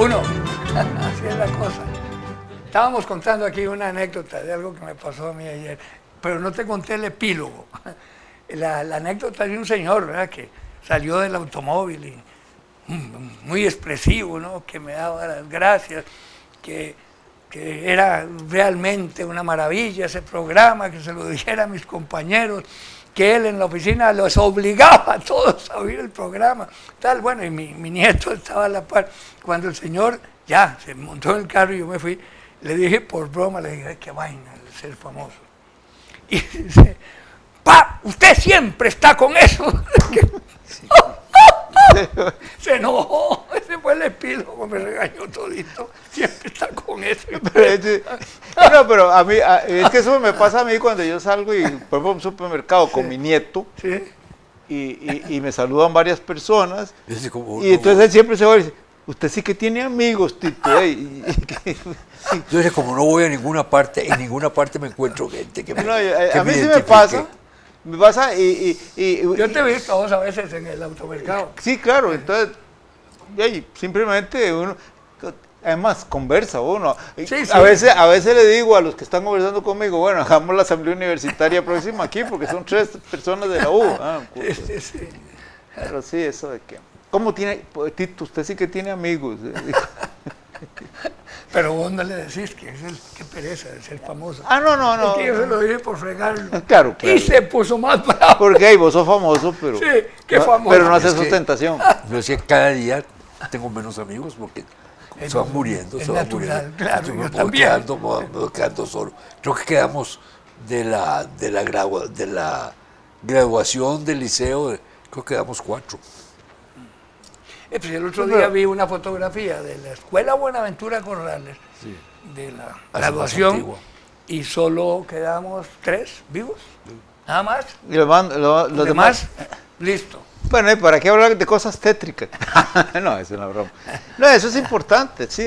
Uno, así es la cosa. Estábamos contando aquí una anécdota de algo que me pasó a mí ayer, pero no te conté el epílogo. La anécdota de un señor, ¿verdad?, que salió del automóvil y muy expresivo, ¿no?, que me daba las gracias, que era realmente una maravilla ese programa, que se lo dijera a mis compañeros, que él en la oficina los obligaba a todos a oír el programa, tal. Bueno, y mi nieto estaba a la par. Cuando el señor ya se montó en el carro y yo me fui, le dije por broma, le dije, ay, qué vaina el ser famoso. Y dice, pa, usted siempre está con eso. Se enojó, ese fue el epílogo, me regañó todito, siempre está con eso. No, pero a mí, es que eso me pasa a mí cuando yo salgo y por ejemplo a un supermercado con mi nieto, ¿sí? y me saludan varias personas, Como, y entonces él siempre se va y dice, usted sí que tiene amigos, Tito. Entonces, como no voy a ninguna parte, en ninguna parte me encuentro gente que me No, que a mí sí me identifique. pasa y Yo te he visto a vos a veces en el automercado. sí, claro, entonces simplemente uno, además conversa uno. Sí, sí. A veces le digo a los que están conversando conmigo, bueno, hagamos la asamblea universitaria próxima aquí porque son 3 personas de la U. Sí, sí. Pero sí, eso de que, ¿cómo tiene, Tito, usted sí que tiene amigos? Pero vos no le decís que es qué pereza de ser famoso. No. Es que yo se lo dije por fregarlo. Claro. Y se puso más bravo. Porque hey, vos sos famoso, pero, Sí, qué famoso. pero no haces Es que- ostentación. Yo decía que cada día tengo menos amigos porque se van muriendo, es se van natural, muriendo. claro, Yo yo me voy también. quedando solo. Creo que quedamos de la graduación del liceo, creo que quedamos 4. Pues el otro día vi una fotografía de la Escuela Buenaventura Corrales, Sí. de la más graduación, antigua. y solo quedamos 3 vivos, nada más. Y los demás, listo. bueno, ¿y para qué hablar de cosas tétricas? No, es una broma. No, eso es importante, sí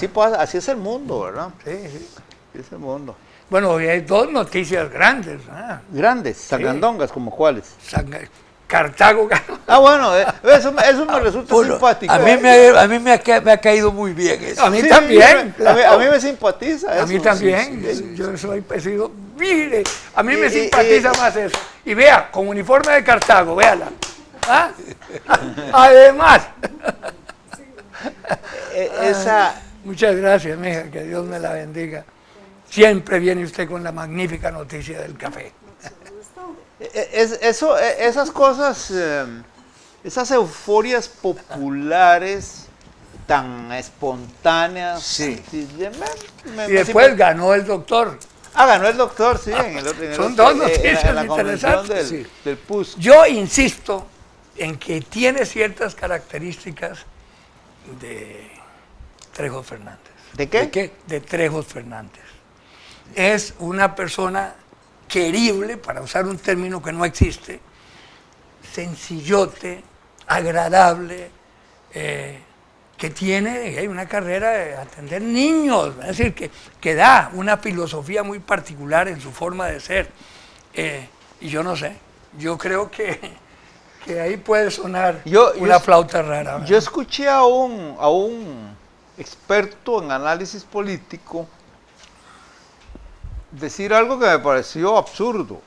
pasa, así es el mundo, ¿verdad? Sí, sí. Así es el mundo. Bueno, hoy hay 2 noticias grandes. Grandes, sangandongas, ¿como cuáles? Cartago ganó. Bueno, eso me resulta Bueno, simpático. a mí me ha caído muy bien eso. A mí Sí, también. claro. a mí me simpatiza eso. A mí también, Sí. yo he sido, mire, a mí me Y- simpatiza más eso. Y vea, con uniforme de Cartago, véala. ¿Ah? Además. Esa, Muchas gracias, mija, que Dios me la bendiga. Siempre viene usted con la magnífica noticia del café. esas cosas, esas euforias populares tan espontáneas. Sí. Me Y después ganó el doctor. ganó el doctor, sí. Son 2 noticias en la convención interesantes. del, Sí. del PUS. Yo insisto en que tiene ciertas características de Trejos Fernández. ¿De qué? ¿De qué? De Trejos Fernández. Es una persona querible, para usar un término que no existe, sencillote, agradable, que tiene una carrera de atender niños, es decir, que da una filosofía muy particular en su forma de ser. Y yo no sé, yo creo que ahí puede sonar una flauta rara. ¿verdad? Yo escuché a un experto en análisis político decir algo que me pareció absurdo,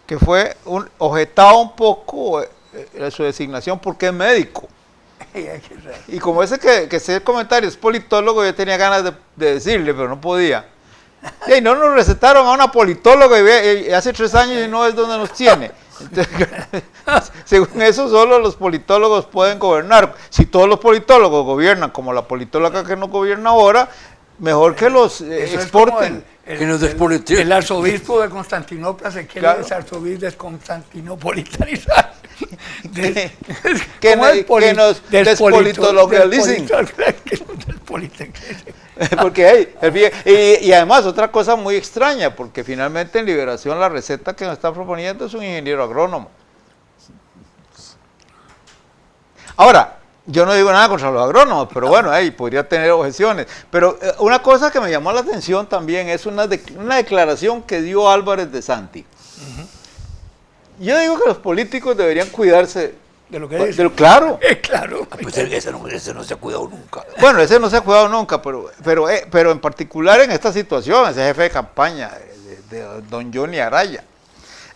que fue objetaba un poco su designación porque es médico. Y como ese que ese comentario es politólogo, yo tenía ganas de decirle, pero no podía. Y no nos recetaron a una politóloga y hace 3 años y no es donde nos tiene. Entonces, según eso, solo los politólogos pueden gobernar. Si todos los politólogos gobiernan como la politóloga que no gobierna ahora, mejor que los exporten. Que nos despoliticen. El arzobispo de Constantinopla se quiere desconstantinopolitanizar. Que nos despolitologicen. Porque y además otra cosa muy extraña, porque finalmente en Liberación la receta que nos está proponiendo es un ingeniero agrónomo. Ahora, yo no digo nada contra los agrónomos, pero bueno, podría tener objeciones. Pero una cosa que me llamó la atención también es una declaración que dio Álvarez de Santi. Yo digo que los políticos deberían cuidarse de lo que dice. Claro. Claro. Pues ese no se ha cuidado nunca. Bueno, ese no se ha cuidado nunca, pero en particular en esta situación, ese jefe de campaña de don Johnny Araya.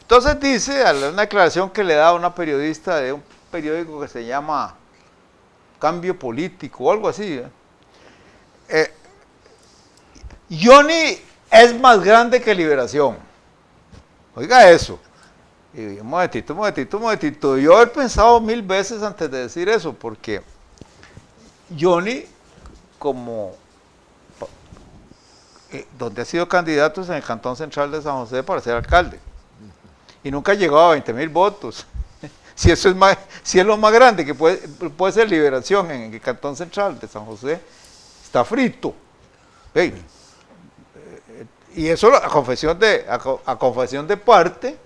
Entonces dice, a una declaración que le da una periodista de un periódico que se llama Cambio Político o algo así. Johnny es más grande que Liberación. Oiga eso. Y un momentito. Yo he pensado 1000 veces antes de decir eso, porque Johnny, como donde ha sido candidato es en el Cantón Central de San José para ser alcalde, y nunca ha llegado a 20,000 votos. Si eso es más, si es lo más grande que puede ser Liberación en el Cantón Central de San José, está frito. Hey. Y eso a confesión de parte.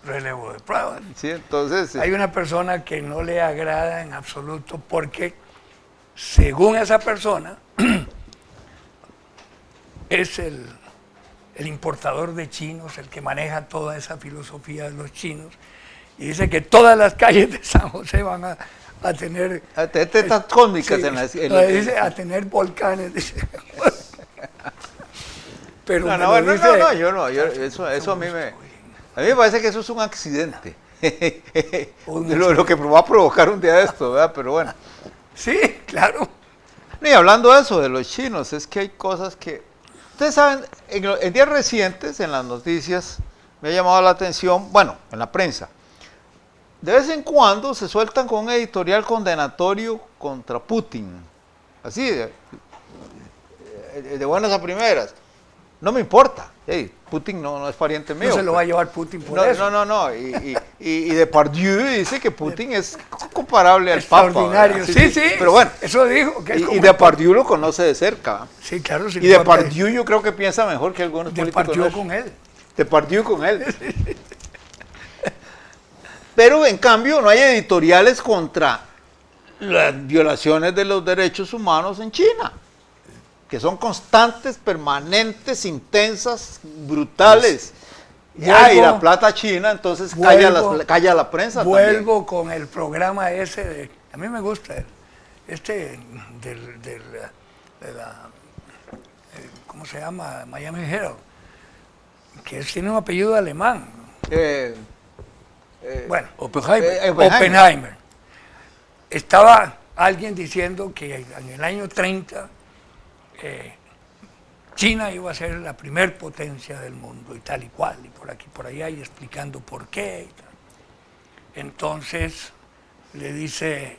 Relevo de pruebas. Sí, entonces. Hay una persona que no le agrada en absoluto porque, según esa persona, es el importador de chinos, el que maneja toda esa filosofía de los chinos, y dice que todas las calles de San José van a tener... Estas cómicas sí, dice, a tener volcanes, dice. Pero eso a mí me parece que eso es un accidente. lo que va a provocar un día de esto, ¿verdad? Pero bueno. Sí, claro. Y hablando de eso, de los chinos, es que hay cosas que... Ustedes saben, en días recientes, en las noticias, me ha llamado la atención, bueno, en la prensa, de vez en cuando se sueltan con un editorial condenatorio contra Putin. Así, de buenas a primeras. No me importa. Hey, Putin no es pariente mío. No se lo va a llevar Putin por eso. No. Y Depardieu dice que Putin es comparable al Papa. Extraordinario. Sí. Pero bueno. Eso dijo. Que y Depardieu lo conoce de cerca. Sí, claro. Sí, y Depardieu yo creo que piensa mejor que algunos políticos. Depardieu con él. Pero en cambio no hay editoriales contra las violaciones de los derechos humanos en China, que son constantes, permanentes, intensas, brutales. Y la plata china, entonces calla la prensa. Vuelvo también. Con el programa ese, a mí me gusta, ¿cómo se llama? Miami Herald, que tiene un apellido alemán. Bueno, Oppenheimer. Estaba alguien diciendo que en el año 30 China iba a ser la primer potencia del mundo y tal y cual, y por aquí, por allá, y explicando por qué y tal. Entonces le dice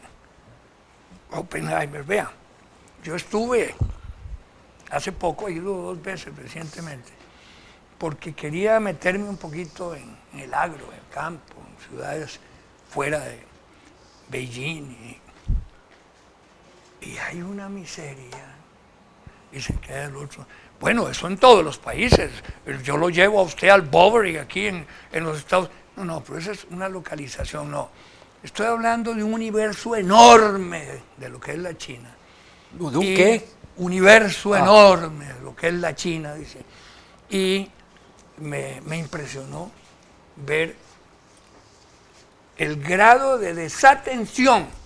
Oppenheimer, vea, yo estuve hace poco, he ido 2 veces recientemente, porque quería meterme un poquito en el agro, en el campo, en ciudades fuera de Beijing, y hay una miseria. Y se queda el otro. Bueno, eso en todos los países. Yo lo llevo a usted al Bovary aquí en los Estados Unidos. No, pero esa es una localización, no. Estoy hablando de un universo enorme de lo que es la China. ¿De un qué? Universo enorme de lo que es la China, dice. Y me impresionó ver el grado de desatención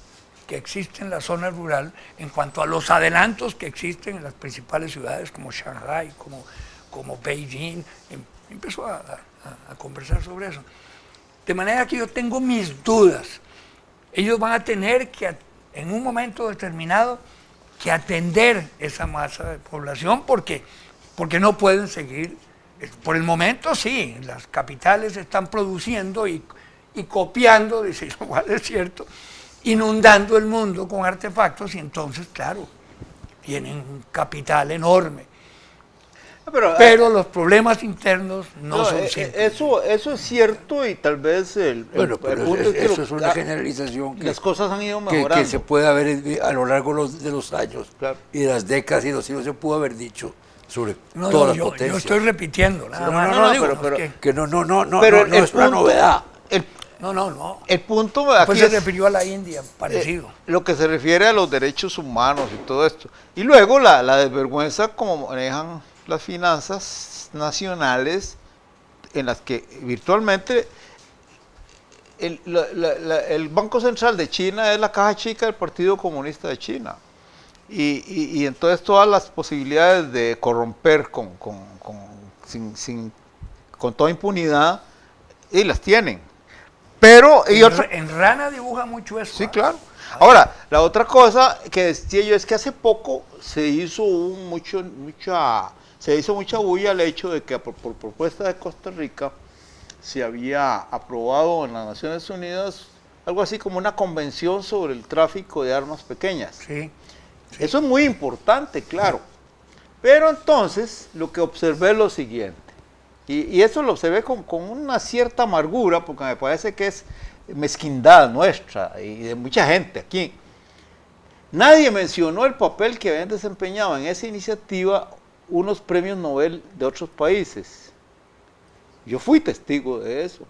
que existe en la zona rural en cuanto a los adelantos que existen en las principales ciudades como Shanghái, como Beijing. Empezó a conversar sobre eso. De manera que yo tengo mis dudas. Ellos van a tener que, en un momento determinado, que atender esa masa de población porque no pueden seguir. Por el momento sí, las capitales están produciendo y copiando, dice, igual es cierto, inundando el mundo con artefactos y entonces, claro, tienen un capital enorme. Pero los problemas internos no son simples. Eso es cierto y tal vez eso es una generalización que las cosas han ido mejorando. Que se puede haber a lo largo de los años y de las décadas y los siglos se pudo haber dicho sobre todas las potencias. Yo estoy repitiendo, nada más. Pero es una novedad. No. El punto aquí pues se refirió a la India, parecido. Lo que se refiere a los derechos humanos y todo esto. Y luego la desvergüenza como manejan las finanzas nacionales en las que virtualmente el Banco Central de China es la caja chica del Partido Comunista de China. Y entonces todas las posibilidades de corromper con toda impunidad, y las tienen. Pero en Rana dibuja mucho eso. Sí, claro. Ahora, la otra cosa que decía yo es que hace poco se hizo mucha bulla al hecho de que por propuesta de Costa Rica se había aprobado en las Naciones Unidas algo así como una convención sobre el tráfico de armas pequeñas. Sí. Sí. Eso es muy importante, claro. Pero entonces lo que observé es lo siguiente, y eso lo observé con una cierta amargura, porque me parece que es mezquindad nuestra y de mucha gente aquí. Nadie mencionó el papel que habían desempeñado en esa iniciativa unos premios Nobel de otros países. Yo fui testigo de eso.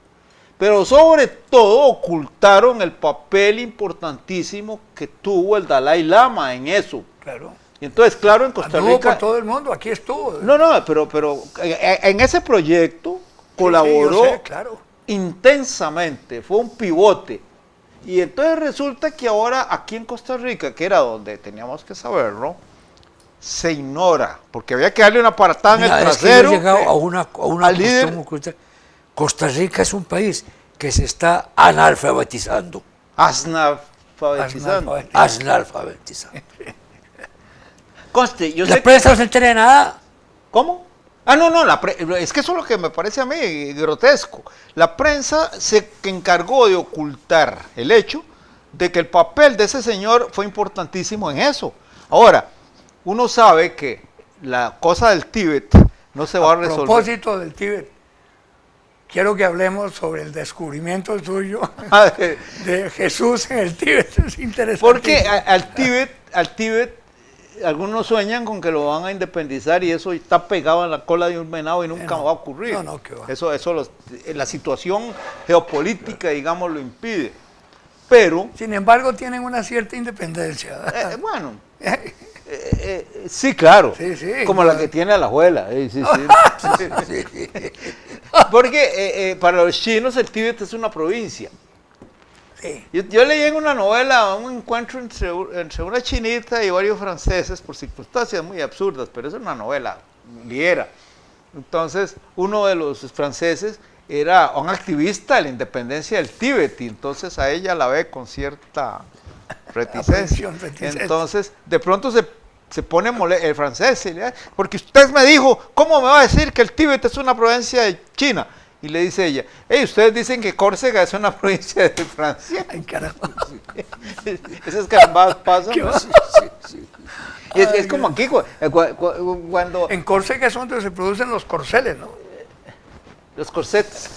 Pero sobre todo ocultaron el papel importantísimo que tuvo el Dalai Lama en eso. Claro. Y entonces, claro, en Costa Rica... Estuvo por todo el mundo, aquí estuvo. No, pero en ese proyecto colaboró yo sé, claro, intensamente, fue un pivote. Y entonces resulta que ahora aquí en Costa Rica, que era donde teníamos que saberlo, se ignora, porque había que darle una aparatada en el trasero. Es que he llegado a una al líder. Costa Rica es un país que se está analfabetizando. Analfabetizando. Analfabetizando. Conste, yo La sé... prensa no se entera de nada. ¿Cómo? No, es que eso es lo que me parece a mí grotesco. La prensa se encargó de ocultar el hecho de que el papel de ese señor fue importantísimo en eso. Ahora, uno sabe que la cosa del Tíbet no se va a resolver. A propósito del Tíbet, quiero que hablemos sobre el descubrimiento suyo de Jesús en el Tíbet. Es interesante. Porque al Tíbet, algunos sueñan con que lo van a independizar y eso está pegado en la cola de un venado y nunca va a ocurrir. No, que va. Eso la situación geopolítica, digamos, lo impide. Pero... Sin embargo, tienen una cierta independencia. Bueno... sí, claro, sí, como claro. La que tiene Alajuela. Sí. Porque para los chinos el Tíbet es una provincia. Sí. Yo leí en una novela un encuentro entre una chinita y varios franceses por circunstancias muy absurdas, pero es una novela ligera. Entonces, uno de los franceses era un activista de la independencia del Tíbet y entonces a ella la ve con cierta reticencia. Entonces, de pronto se pone el francés, porque usted me dijo, ¿cómo me va a decir que el Tíbet es una provincia de China? Y le dice ella, ustedes dicen que Córcega es una provincia de Francia. Ay, carajo. Esas carambadas pasan. Sí. Y es como aquí, cuando... En Córcega es donde se producen los corceles, ¿no? Los corsetes.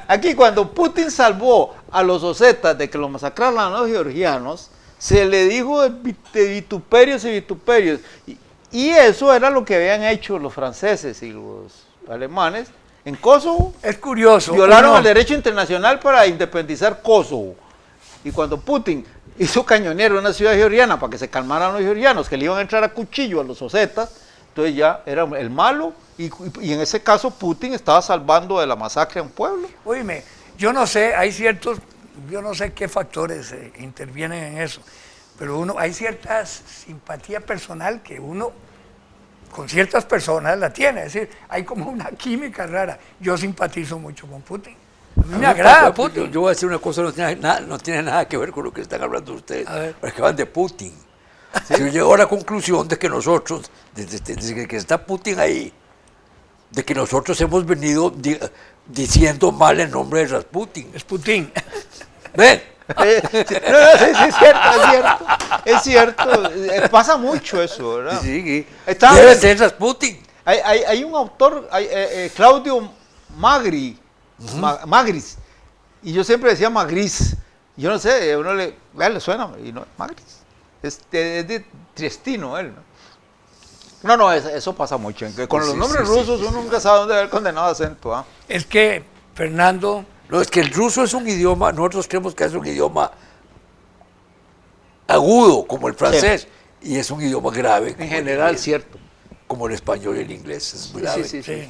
Aquí cuando Putin salvó a los osetas de que los masacraran a los georgianos, se le dijo de vituperios y vituperios. Y eso era lo que habían hecho los franceses y los alemanes en Kosovo. Es curioso. Violaron el derecho internacional para independizar Kosovo. Y cuando Putin hizo cañonero en una ciudad georgiana para que se calmaran los georgianos, que le iban a entrar a cuchillo a los osetas, entonces ya era el malo, y en ese caso Putin estaba salvando de la masacre a un pueblo. Oíme, yo no sé, yo no sé qué factores intervienen en eso, pero hay cierta simpatía personal que uno con ciertas personas la tiene, es decir, hay como una química rara. Yo simpatizo mucho con Putin. A mí me agrada Putin. Yo voy a decir una cosa, no tiene nada que ver con lo que están hablando ustedes, porque van de Putin. ¿Sí? Yo llego a la conclusión de que nosotros, desde que está Putin ahí, de que nosotros hemos venido diciendo mal el nombre de Rasputin. Es Putin. ¿Ven? Sí, es cierto. Pasa mucho eso, ¿verdad? Sí. Debe ser Rasputin. Hay un autor, Claudio Magris, y yo siempre decía Magris. Yo no sé, a uno le suena, y no, Magris. Es de Triestino él, ¿no? No, eso pasa mucho. Con los nombres rusos uno nunca sabe dónde va el condenado acento. ¿Ah? Es que, Fernando... No, es que el ruso es un idioma, nosotros creemos que es un idioma agudo, como el francés, y es un idioma grave. En general, cierto. Como el español y el inglés, es grave. Sí.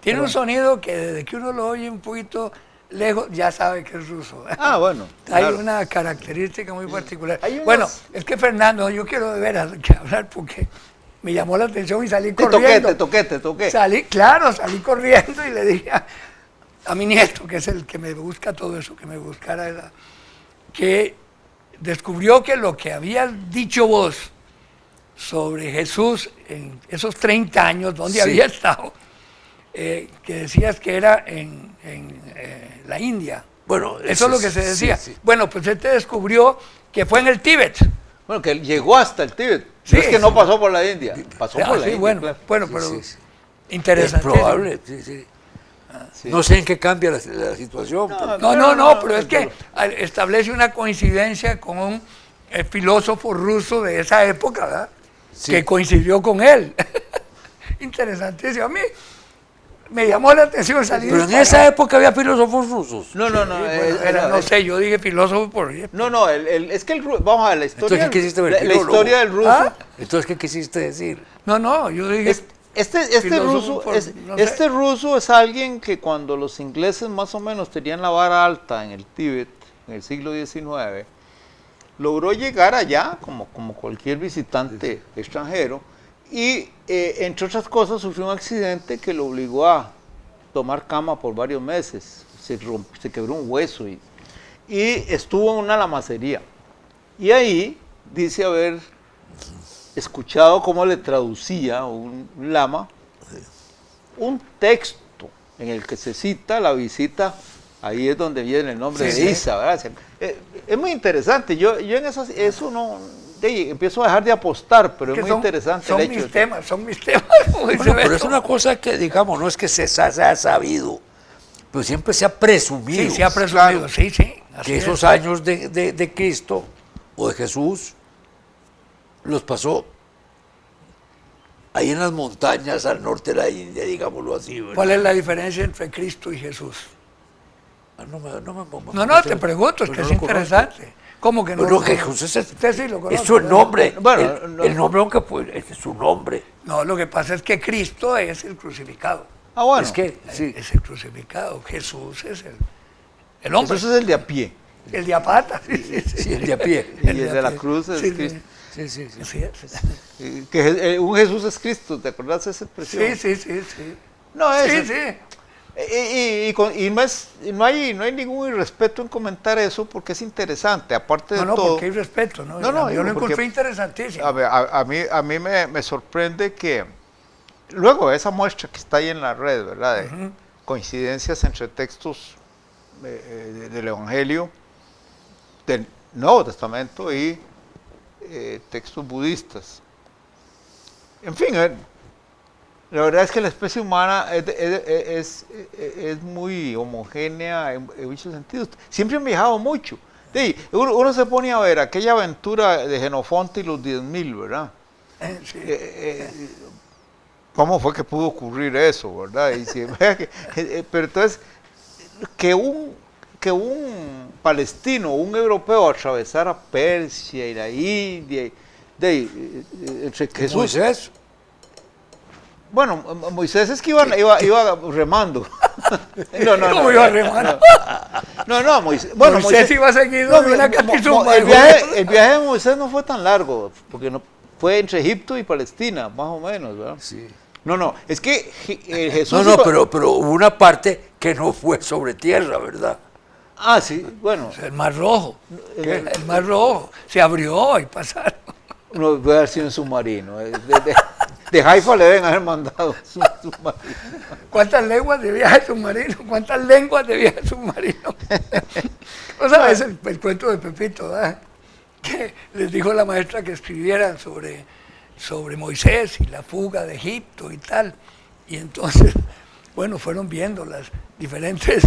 Tiene un sonido que desde que uno lo oye un poquito lejos ya sabe que es ruso. Ah, bueno. Hay claro. una característica muy particular. Hay Bueno, unas- es que Fernando, yo quiero de veras que hablar porque me llamó la atención y salí corriendo. Te toqué. Salí corriendo y le dije a mi nieto, que es el que me busca todo eso, que me buscara, que descubrió que lo que habías dicho vos sobre Jesús en esos 30 años, donde había estado, que decías que era en la India. Bueno, Eso es lo que se decía. sí. Bueno, pues él te descubrió que fue en el Tíbet. Bueno, que llegó hasta el Tíbet. Sí, No es que no pasó por la India, pasó por la sí, India. bueno, claro. bueno, Sí, pero sí, sí. interesante. Es probable, sí. Sí. No sé en qué cambia la situación. pero- No, pero es que establece una coincidencia con un filósofo ruso de esa época, ¿verdad? Sí. Que coincidió con él. Interesantísimo. A mí me llamó la atención salir. Pero en esa época había filósofos rusos. No, no sé, yo dije filósofo por... No, es que vamos a ver, la historia, Entonces, ¿qué quisiste ver? la Filólogo. historia del ruso, ¿Ah? Entonces, ¿qué quisiste decir? No, yo dije... filósofo este ruso es alguien que cuando los ingleses más o menos tenían la vara alta en el Tíbet, en el siglo XIX, logró llegar allá como cualquier visitante extranjero y entre otras cosas sufrió un accidente que lo obligó a tomar cama por varios meses, se quebró un hueso y estuvo en una lamacería y ahí dice haber escuchado cómo le traducía un lama un texto en el que se cita la visita, ahí es donde viene el nombre de Isa, ¿verdad? Es muy interesante, yo en eso no empiezo a dejar de apostar, pero es muy interesante son el hecho. Son mis temas. Bueno, pero es una cosa que, digamos, no es que se haya sabido, pero siempre se ha presumido. Sí, se ha presumido, Claro. sí. Que esos años de Cristo o de Jesús los pasó ahí en las montañas al norte de la India, digámoslo así. ¿verdad? ¿Cuál es la diferencia entre Cristo y Jesús? No, Te pregunto, es que no es lo interesante. ¿Cómo que no? Pero lo Jesús conoce? es Usted sí lo conoce, su ¿verdad? nombre. Bueno, el nombre, aunque pues, es su nombre. No, lo que pasa es que Cristo es el crucificado. Ah, bueno, Es que, sí. Es el crucificado. Jesús es el hombre. eso es el de a pie El de apata. Sí, el de a pie. y el de la cruz es Sí, Cristo. Sí. Así es. Un Jesús es Cristo, ¿te acordás de esa expresión? Sí. No, es, Sí. Y no hay ningún irrespeto en comentar eso porque es interesante, aparte de No, todo. porque hay respeto, ¿no? No, Yo lo digo, encontré porque- interesantísimo. A mí me sorprende que luego esa muestra que está ahí en la red, ¿verdad? De coincidencias entre textos del Evangelio, del Nuevo Testamento y textos budistas. En fin, la verdad es que la especie humana es muy homogénea en muchos sentidos. Siempre han viajado mucho. Uno se pone a ver aquella aventura de Jenofonte y los 10.000, ¿verdad? Sí. ¿Cómo fue que pudo ocurrir eso, verdad? Pero entonces, que un palestino, un europeo atravesara Persia y la India, entre Jesús. Moisés. Bueno, Moisés es que iba remando. ¿Cómo iba remando? No, Moisés. Bueno, Moisés iba seguido no, de una catizumba. el viaje de Moisés no fue tan largo, porque no fue entre Egipto y Palestina, más o menos, ¿verdad? Sí. No, es que Jesús. Pero hubo una parte que no fue sobre tierra, ¿verdad? Ah, sí, bueno. El Mar Rojo. El Mar Rojo. Se abrió y pasaron. No, puede haber sido un submarino. De Haifa le deben haber mandado un submarino. ¿Cuántas lenguas de viaje submarino? ¿Cuántas lenguas de viaje submarino? ¿No sabes el cuento de Pepito, ¿verdad? Que les dijo la maestra que escribieran sobre Moisés y la fuga de Egipto y tal. Y entonces, bueno, fueron viendo las diferentes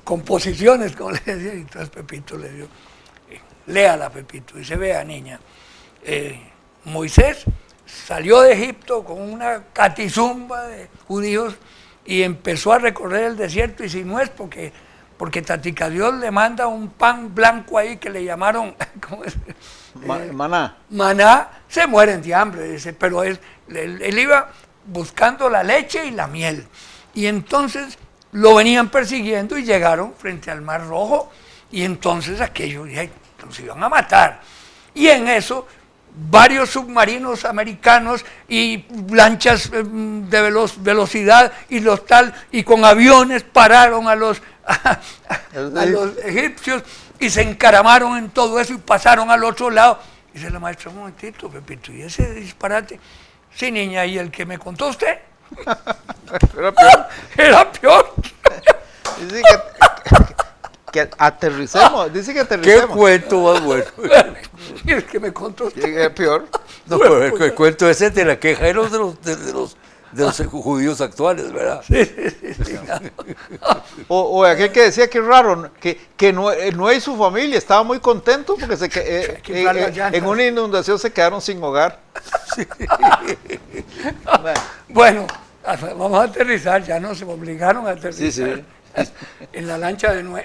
composiciones, como le decía, y entonces Pepito le dio, léala Pepito, dice, vea niña, Moisés salió de Egipto con una catizumba de judíos y empezó a recorrer el desierto, y si no es porque Tatica Dios le manda un pan blanco ahí que le llamaron, ¿cómo es? Maná. Maná, se mueren de hambre, dice, pero él iba buscando la leche y la miel. y entonces lo venían persiguiendo y llegaron frente al Mar Rojo, y entonces aquellos nos iban a matar. Y en eso varios submarinos americanos y lanchas de velocidad y los tal, y con aviones pararon a los egipcios y se encaramaron en todo eso y pasaron al otro lado. Dice la maestra, un momentito, Pepito, ¿y ese disparate? Sí, niña, ¿y el que me contó usted? Era peor. Era peor. Dice que aterricemos, dice que ¿Qué aterricemos. cuento más bueno? Y el que me contó usted. Es peor. No, pero el cuento ese es de la queja de los judíos actuales, ¿verdad? Sí. O aquel que decía que es raro, que Noé y su familia estaban muy contentos porque en una inundación se quedaron sin hogar. Bueno, vamos a aterrizar, ya nos obligaron a aterrizar Sí. en la lancha de Noé.